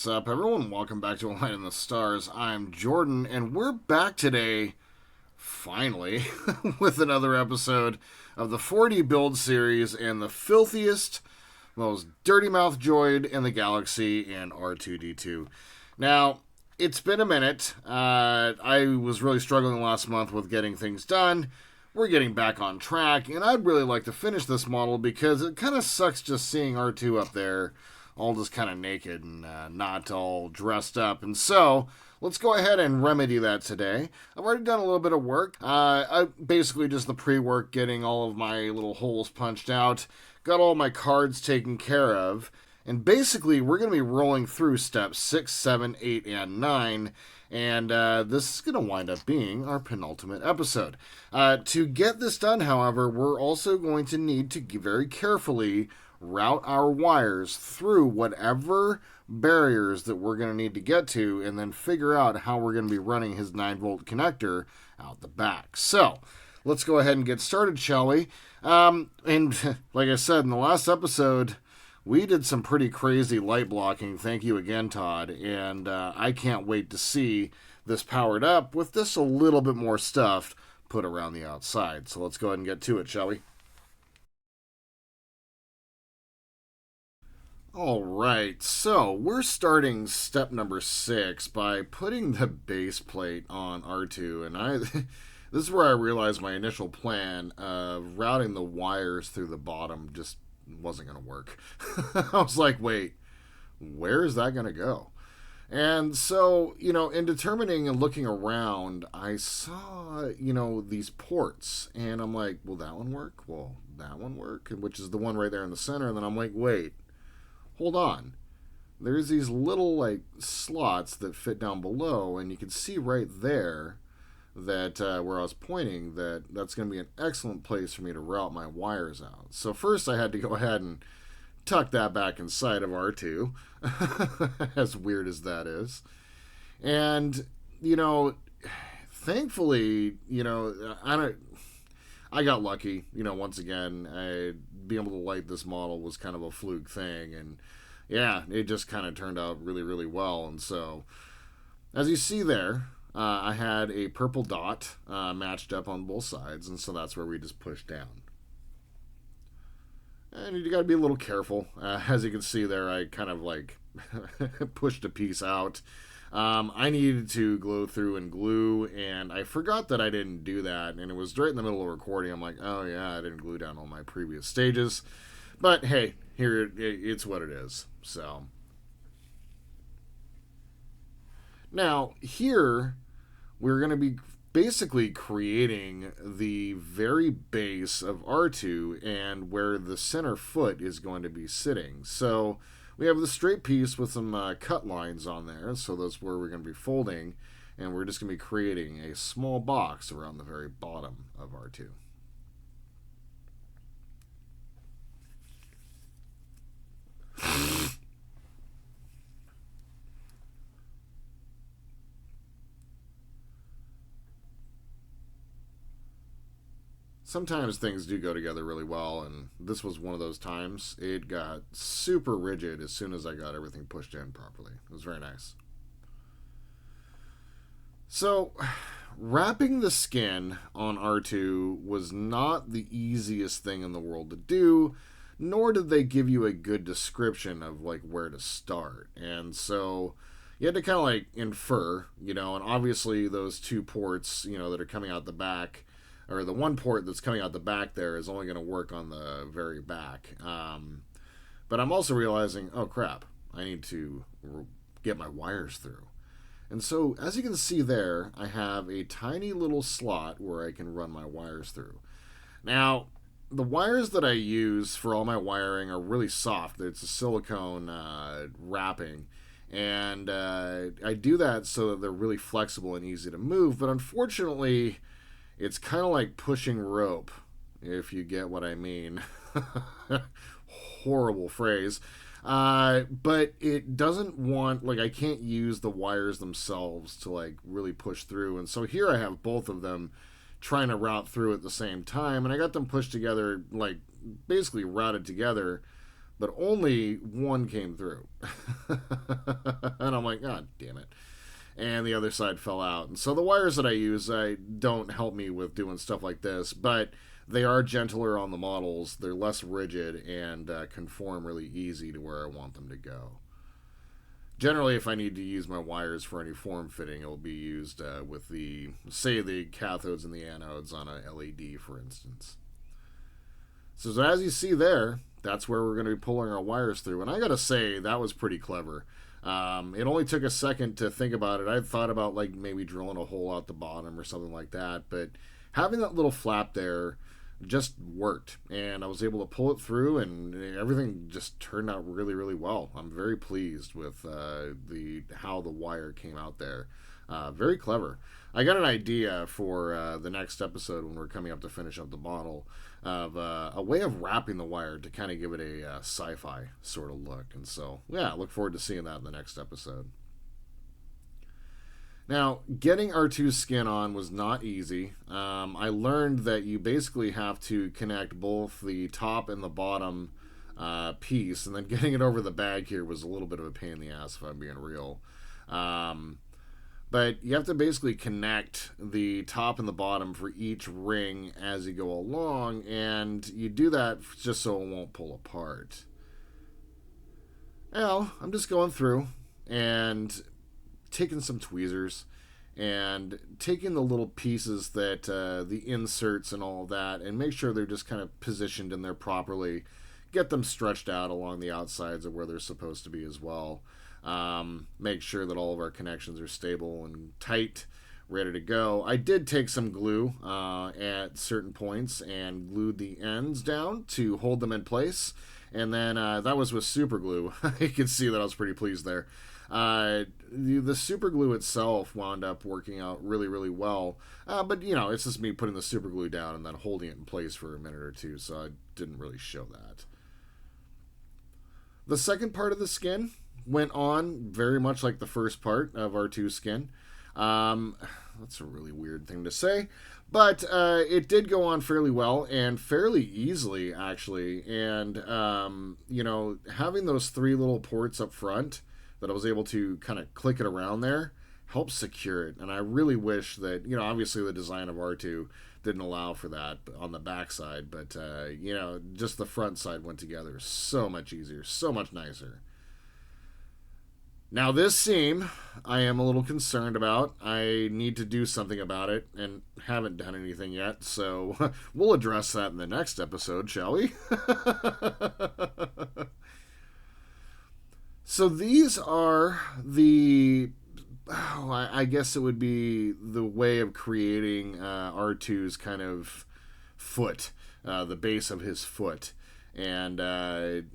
What's up, everyone? Welcome back to A Light in the Stars. I'm Jordan, and we're back today, finally, with another episode of the 4D build series and the filthiest, most dirty mouth droid in the galaxy in R2-D2. Now, it's been a minute. I was really struggling last month with getting things done. We're getting back on track, and I'd really like to finish this model because it kind of sucks just seeing R2 up there all just kind of naked and not all dressed up. And so, let's go ahead and remedy that today. I've already done a little bit of work. I basically just the pre-work, getting all of my little holes punched out, got all my cards taken care of, and basically we're going to be rolling through steps 6, 7, 8, and 9. And this is going to wind up being our penultimate episode. To get this done, however, we're also going to need to very carefully route our wires through whatever barriers that we're going to need to get to, and then figure out how we're going to be running his 9-volt connector out the back. So, let's go ahead and get started, shall we? And like I said in the last episode, we did some pretty crazy light blocking. Thank you again, Todd. And I can't wait to see this powered up with just a little bit more stuff put around the outside. So let's go ahead and get to it, shall we? All right, so we're starting step number 6 by putting the base plate on R2, and this is where I realized my initial plan of routing the wires through the bottom just wasn't going to work. I was like, wait, where is that going to go? And so, in determining and looking around, I saw, these ports, and I'm like, will that one work? Will that one work? Which is the one right there in the center, and then I'm like, wait. Hold on. There's these little slots that fit down below, and you can see right there that where I was pointing that's going to be an excellent place for me to route my wires out. So first I had to go ahead and tuck that back inside of R2, as weird as that is. And thankfully, I got lucky. Once again, being able to light this model was kind of a fluke thing, and yeah, it just kind of turned out really, really well. And so, as you see there, I had a purple dot matched up on both sides, and so that's where we just pushed down. And you got to be a little careful. As you can see there, I kind of pushed a piece out. I needed to glue through and glue, and I forgot that I didn't do that, and it was right in the middle of recording. I'm like, oh yeah, I didn't glue down all my previous stages. But hey, here it's what it is. So now here we're going to be basically creating the very base of R2 and where the center foot is going to be sitting. So we have the straight piece with some cut lines on there, so that's where we're going to be folding, and we're just going to be creating a small box around the very bottom of R2. Sometimes things do go together really well, and this was one of those times. It got super rigid as soon as I got everything pushed in properly. It was very nice. So, wrapping the skin on R2 was not the easiest thing in the world to do, nor did they give you a good description of where to start. And so you had to kind of infer, and obviously those two ports, that are coming out the back, or the one port that's coming out the back there is only going to work on the very back. But I'm also realizing, oh crap, I need to get my wires through. And so, as you can see there, I have a tiny little slot where I can run my wires through. Now, the wires that I use for all my wiring are really soft. It's a silicone wrapping. And I do that so that they're really flexible and easy to move. But unfortunately, it's kind of like pushing rope, if you get what I mean. Horrible phrase. But it doesn't want, I can't use the wires themselves to, really push through. And so here I have both of them trying to route through at the same time. And I got them pushed together, basically routed together. but only one came through. And I'm like, God damn it. And the other side fell out. And so the wires that I use don't help me with doing stuff like this, but they are gentler on the models. They're less rigid and conform really easy to where I want them to go. Generally, if I need to use my wires for any form fitting, it will be used with the cathodes and the anodes on a LED, for instance. So as you see there, that's where we're going to be pulling our wires through. And I got to say, that was pretty clever. It only took a second to think about it. I thought about like maybe drilling a hole out the bottom or something like that. But having that little flap there just worked. And I was able to pull it through, and everything just turned out really, really well. I'm very pleased with how the wire came out there. Very clever. I got an idea for the next episode when we're coming up to finish up the model of a way of wrapping the wire to kind of give it a sci-fi sort of look. And so, yeah, I look forward to seeing that in the next episode. Now, getting R2's skin on was not easy. I learned that you basically have to connect both the top and the bottom piece, and then getting it over the bag here was a little bit of a pain in the ass, if I'm being real. But you have to basically connect the top and the bottom for each ring as you go along, and you do that just so it won't pull apart. Well, I'm just going through and taking some tweezers and taking the little pieces that the inserts and all of that, and make sure they're just kind of positioned in there properly. Get them stretched out along the outsides of where they're supposed to be as well. Make sure that all of our connections are stable and tight, ready to go. I did take some glue at certain points and glued the ends down to hold them in place. And then that was with super glue. You can see that I was pretty pleased there. The super glue itself wound up working out really, really well. But, you know, it's just me putting the super glue down and then holding it in place for a minute or two, so I didn't really show that. The second part of the skin went on very much like the first part of R2's skin. That's a really weird thing to say, but it did go on fairly well and fairly easily, actually. And, you know, having those three little ports up front that I was able to kind of click it around there helps secure it. And I really wish that, you know, obviously the design of R2 didn't allow for that on the back side, but, you know, just the front side went together so much easier, so much nicer. Now, this seam, I am a little concerned about. I need to do something about it, and haven't done anything yet, so we'll address that in the next episode, shall we? So these are I guess it would be the way of creating R2's kind of foot, the base of his foot. And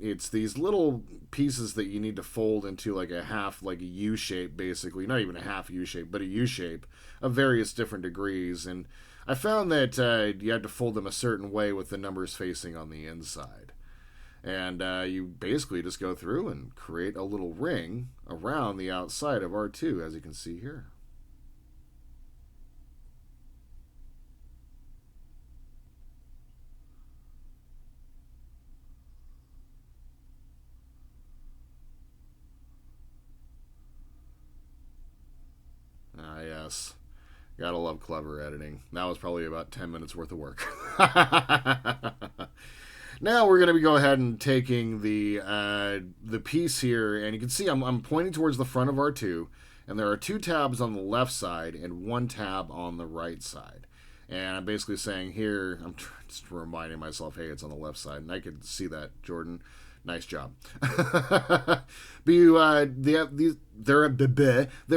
it's these little pieces that you need to fold into like a U shape, basically. Not even a half U shape, but a U shape of various different degrees. And I found that you had to fold them a certain way with the numbers facing on the inside. And you basically just go through and create a little ring around the outside of R2, as you can see here. Ah, yes. Gotta love clever editing. That was probably about 10 minutes worth of work. Now we're going to go ahead and taking the piece here, and you can see I'm pointing towards the front of R2, and there are two tabs on the left side and one tab on the right side. And I'm basically saying here, I'm just reminding myself, hey, it's on the left side, and I could see that, Jordan. Nice job. But there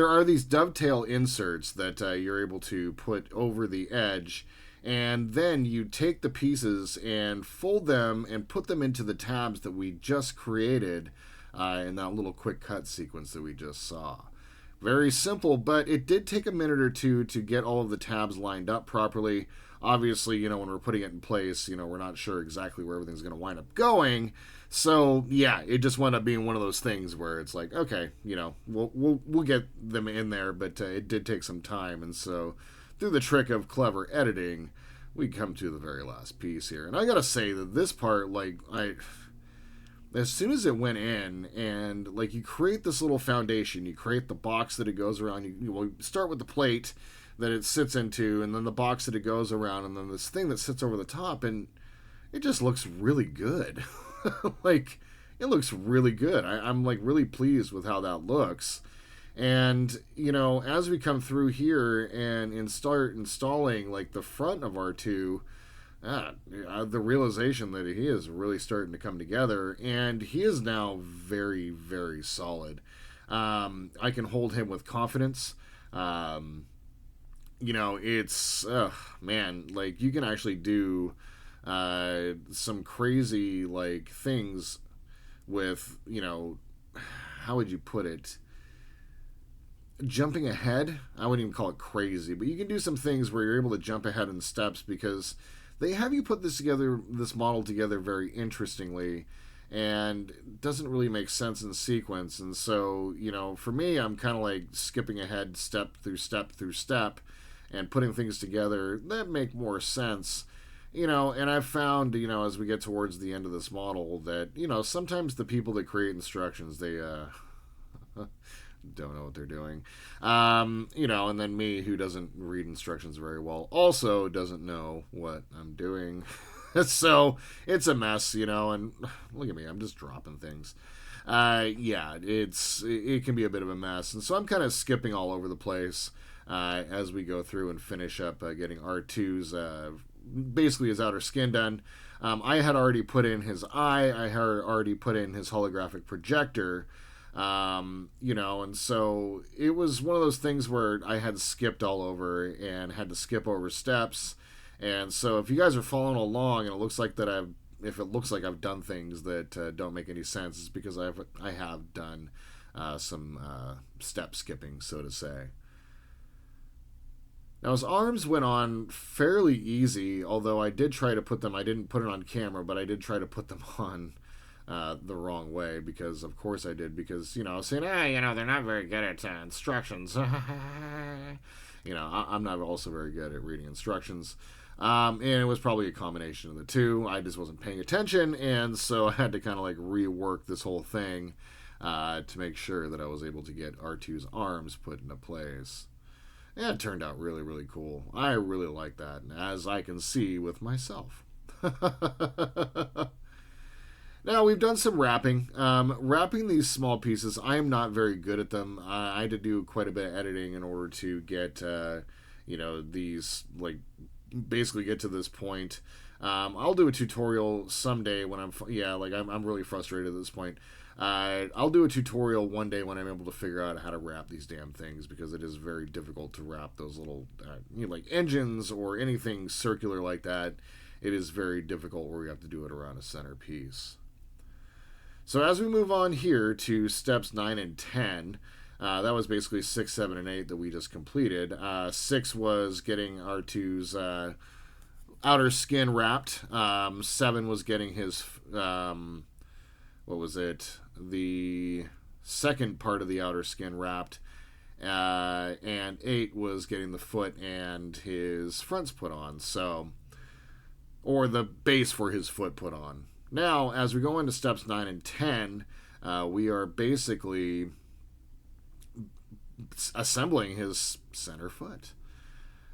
are these dovetail inserts that you're able to put over the edge, and then you take the pieces and fold them and put them into the tabs that we just created in that little quick cut sequence that we just saw. Very simple, but it did take a minute or two to get all of the tabs lined up properly. Obviously, you know, when we're putting it in place, you know, we're not sure exactly where everything's going to wind up going. So, yeah, it just wound up being one of those things where it's like, okay, you know, we'll get them in there, but it did take some time. And so, through the trick of clever editing, we come to the very last piece here. And I gotta say that this part, like, as soon as it went in, and like you create this little foundation, you create the box that it goes around. You start with the plate that it sits into, and then the box that it goes around, and then this thing that sits over the top, and it just looks really good. Like, it looks really good. I'm like really pleased with how that looks. And as we come through here and start installing like the front of R2, the realization that he is really starting to come together, and he is now very, very solid. I can hold him with confidence. It's man, like you can actually do some crazy like things with how would you put it? Jumping ahead. I wouldn't even call it crazy, but you can do some things where you're able to jump ahead in steps because they have you put this model together very interestingly, and it doesn't really make sense in sequence. And so, for me, I'm kind of like skipping ahead step through step through step and putting things together that make more sense. And I've found, as we get towards the end of this model that, sometimes the people that create instructions, they don't know what they're doing. And then me, who doesn't read instructions very well, also doesn't know what I'm doing. So it's a mess, and look at me, I'm just dropping things. It can be a bit of a mess. And so I'm kind of skipping all over the place as we go through and finish up getting R2's, basically his outer skin done. I had already put in his eye. I had already put in his holographic projector. And so it was one of those things where I had skipped all over and had to skip over steps. And so if you guys are following along and it looks like I've done things that don't make any sense, it's because I have done some step skipping, so to say. Now his arms went on fairly easy, although I did try to put them, I didn't put it on camera, but I did try to put them on the wrong way, because of course I did, because I was saying, they're not very good at instructions. I'm not also very good at reading instructions, and it was probably a combination of the two. I just wasn't paying attention, and so I had to kind of like rework this whole thing to make sure that I was able to get R2's arms put into place. And it turned out really, really cool. I really like that, as I can see with myself. Now, we've done some wrapping. Wrapping these small pieces, I am not very good at them. I had to do quite a bit of editing in order to get, these, like, basically get to this point. I'll do a tutorial someday when I'm really frustrated at this point. I'll do a tutorial one day when I'm able to figure out how to wrap these damn things, because it is very difficult to wrap those little, like engines or anything circular like that. It is very difficult where we have to do it around a center piece. So as we move on here to steps 9 and 10, that was basically 6, 7, and 8 that we just completed. 6 was getting R2's outer skin wrapped. 7 was getting his, the second part of the outer skin wrapped. And 8 was getting the foot and his fronts put on. Or the base for his foot put on. Now, as we go into steps 9 and 10, we are basically assembling his center foot.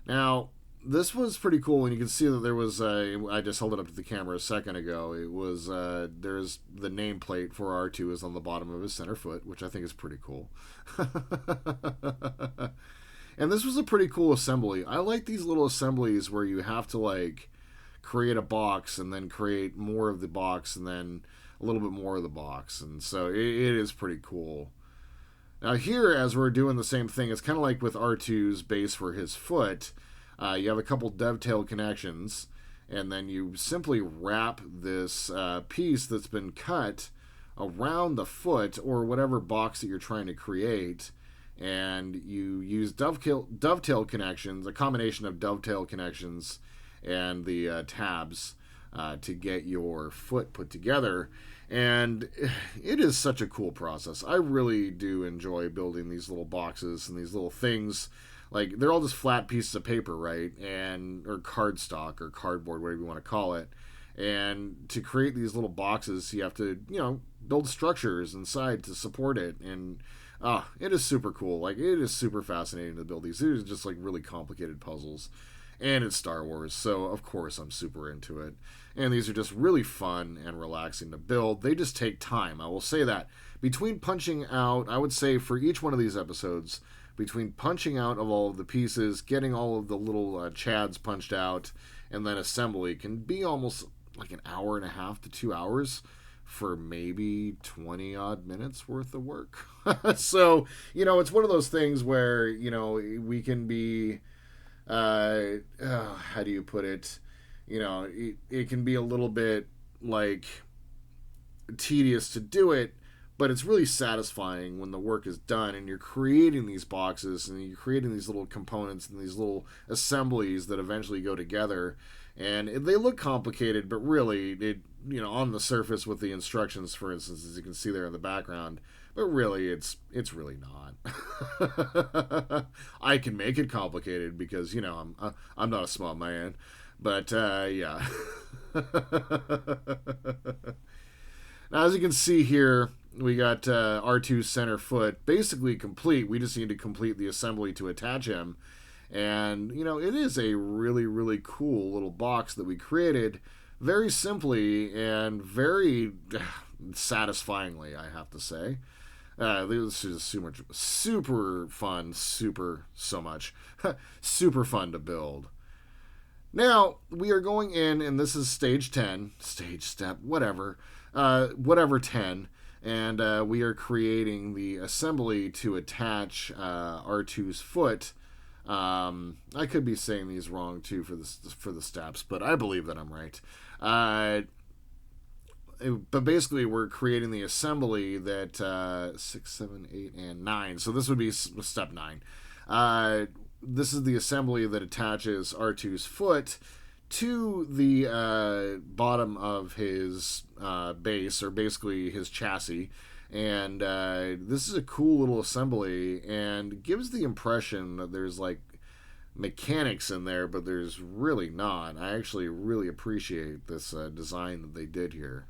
Now, this was pretty cool, and you can see that there was I just held it up to the camera a second ago. It was there's the nameplate for R2 is on the bottom of his center foot, which I think is pretty cool. And this was a pretty cool assembly. I like these little assemblies where you have to like create a box and then create more of the box and then a little bit more of the box, and so it is pretty cool. Now here, as we're doing the same thing, it's kind of like with R2's base for his foot. You have a couple dovetail connections, and then you simply wrap this piece that's been cut around the foot or whatever box that you're trying to create, and you use dovetail connections, a combination of dovetail connections and the tabs to get your foot put together. And it is such a cool process. I really do enjoy building these little boxes and these little things. Like, they're all just flat pieces of paper, right? Or cardstock or cardboard, whatever you want to call it. And to create these little boxes, you have to, build structures inside to support it. And it is super cool. Like, it is super fascinating to build these. These are just like really complicated puzzles. And it's Star Wars, so of course I'm super into it. And these are just really fun and relaxing to build. They just take time, I will say that. Between punching out, I would say for each one of these episodes, between punching out of all of the pieces, getting all of the little chads punched out, and then assembly can be almost like an hour and a half to 2 hours for maybe 20 odd minutes worth of work. So, it's one of those things where, we can be, how do you put it? It can be a little bit like tedious to do it, but it's really satisfying when the work is done and you're creating these boxes and you're creating these little components and these little assemblies that eventually go together. And they look complicated, but really, on the surface with the instructions, for instance, as you can see there in the background, but really, it's really not. I can make it complicated because, I'm not a smart man. But, yeah. Now, as you can see here, we got R2's center foot basically complete. We just need to complete the assembly to attach him. And, it is a really, really cool little box that we created very simply and very satisfyingly, I have to say. This is super fun, so much. Super fun to build. Now, we are going in, and this is stage 10, stage step, whatever 10, and we are creating the assembly to attach R2's foot. I could be saying these wrong too for the steps, but I believe that I'm right. But basically, we're creating the assembly that 6, 7, 8, and 9. So this would be step 9. This is the assembly that attaches R2's foot to the bottom of his base, or basically his chassis. And this is a cool little assembly and gives the impression that there's like mechanics in there, but there's really not. I actually really appreciate this design that they did here.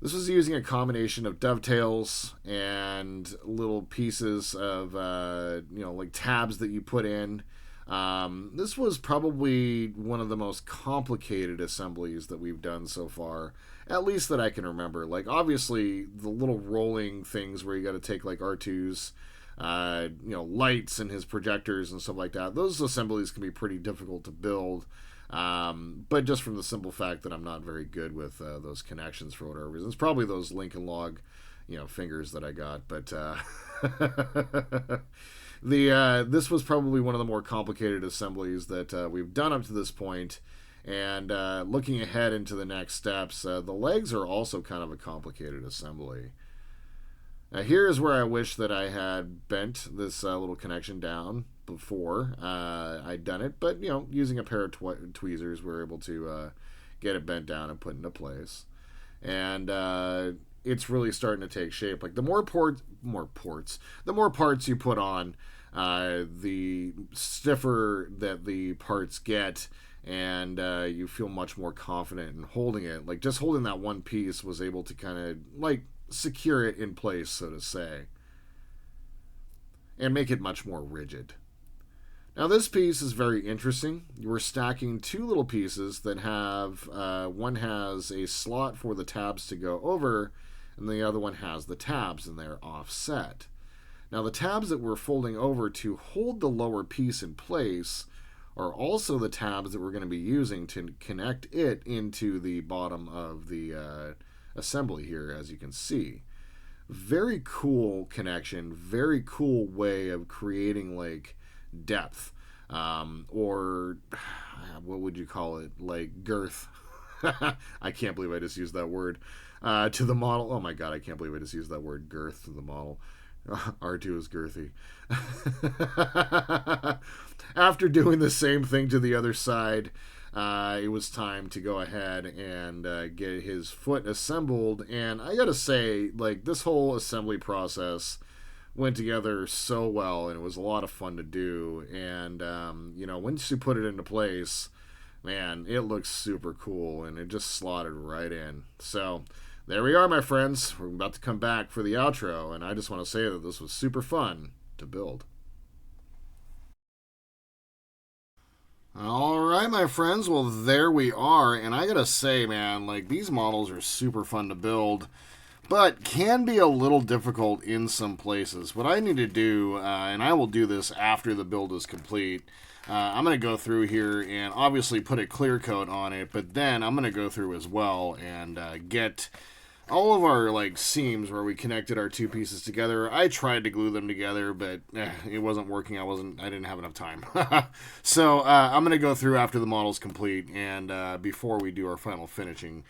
This was using a combination of dovetails and little pieces of, like tabs that you put in. This was probably one of the most complicated assemblies that we've done so far, at least that I can remember. Like, obviously, the little rolling things where you got to take, like, R2's, lights and his projectors and stuff like that. Those assemblies can be pretty difficult to build. But just from the simple fact that I'm not very good with those connections for whatever reason. It's probably those Lincoln Log, fingers that I got. But this was probably one of the more complicated assemblies that we've done up to this point. And looking ahead into the next steps, the legs are also kind of a complicated assembly. Now, here is where I wish that I had bent this little connection down before I'd done it, but using a pair of tweezers, we're able to get it bent down and put into place. And it's really starting to take shape. Like, the more parts you put on, the stiffer that the parts get, and you feel much more confident in holding it. Like, just holding that one piece was able to kind of like secure it in place, so to say, and make it much more rigid. Now, this piece is very interesting. We're stacking two little pieces that have, one has a slot for the tabs to go over, and the other one has the tabs, and they're offset. Now, the tabs that we're folding over to hold the lower piece in place are also the tabs that we're going to be using to connect it into the bottom of the assembly here, as you can see. Very cool connection, very cool way of creating like depth, or what would you call it, like girth. I can't believe I just used that word to the model. Oh my god, I can't believe I just used that word girth to the model. R2 is girthy. After doing the same thing to the other side, it was time to go ahead and get his foot assembled. And I gotta say, like, this whole assembly process went together so well, and it was a lot of fun to do. And once you put it into place, Man, it looks super cool, and it just slotted right in. So, there we are, my friends. We're about to come back for the outro, and I just want to say that this was super fun to build. All right, my friends. Well, there we are, and I gotta say, man, like these models are super fun to build, but can be a little difficult in some places. What I need to do, and I will do this after the build is complete, I'm going to go through here and obviously put a clear coat on it, but then I'm going to go through as well and get all of our like seams where we connected our two pieces together. I tried to glue them together, but it wasn't working. I didn't have enough time. So I'm going to go through after the model's complete and before we do our final finishing,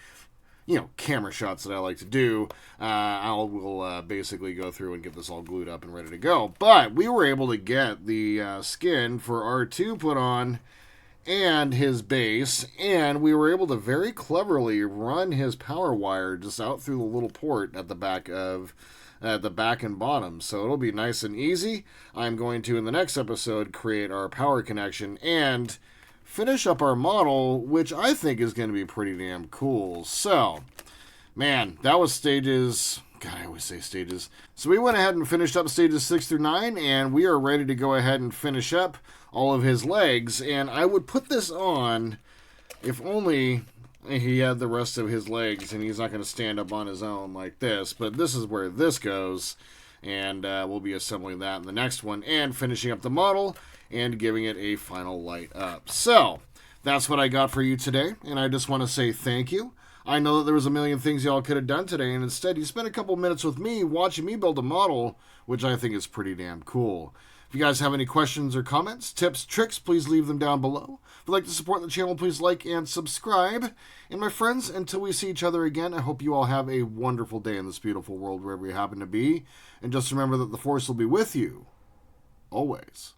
camera shots that I like to do, we'll basically go through and get this all glued up and ready to go. But we were able to get the skin for R2 put on and his base, and we were able to very cleverly run his power wire just out through the little port at the back and bottom. So it'll be nice and easy. I'm going to, in the next episode, create our power connection and finish up our model, which I think is going to be pretty damn cool. So, man, that was stages. God, I always say stages. So we went ahead and finished up stages 6 through 9, and we are ready to go ahead and finish up all of his legs. And I would put this on if only he had the rest of his legs, and he's not going to stand up on his own like this. But this is where this goes, and we'll be assembling that in the next one and finishing up the model and giving it a final light up. So, that's what I got for you today, and I just want to say thank you. I know that there was a million things y'all could have done today, and instead you spent a couple minutes with me watching me build a model, which I think is pretty damn cool. If you guys have any questions or comments, tips, tricks, please leave them down below. If you'd like to support the channel, please like and subscribe. And my friends, until we see each other again, I hope you all have a wonderful day in this beautiful world wherever you happen to be. And just remember that the Force will be with you always.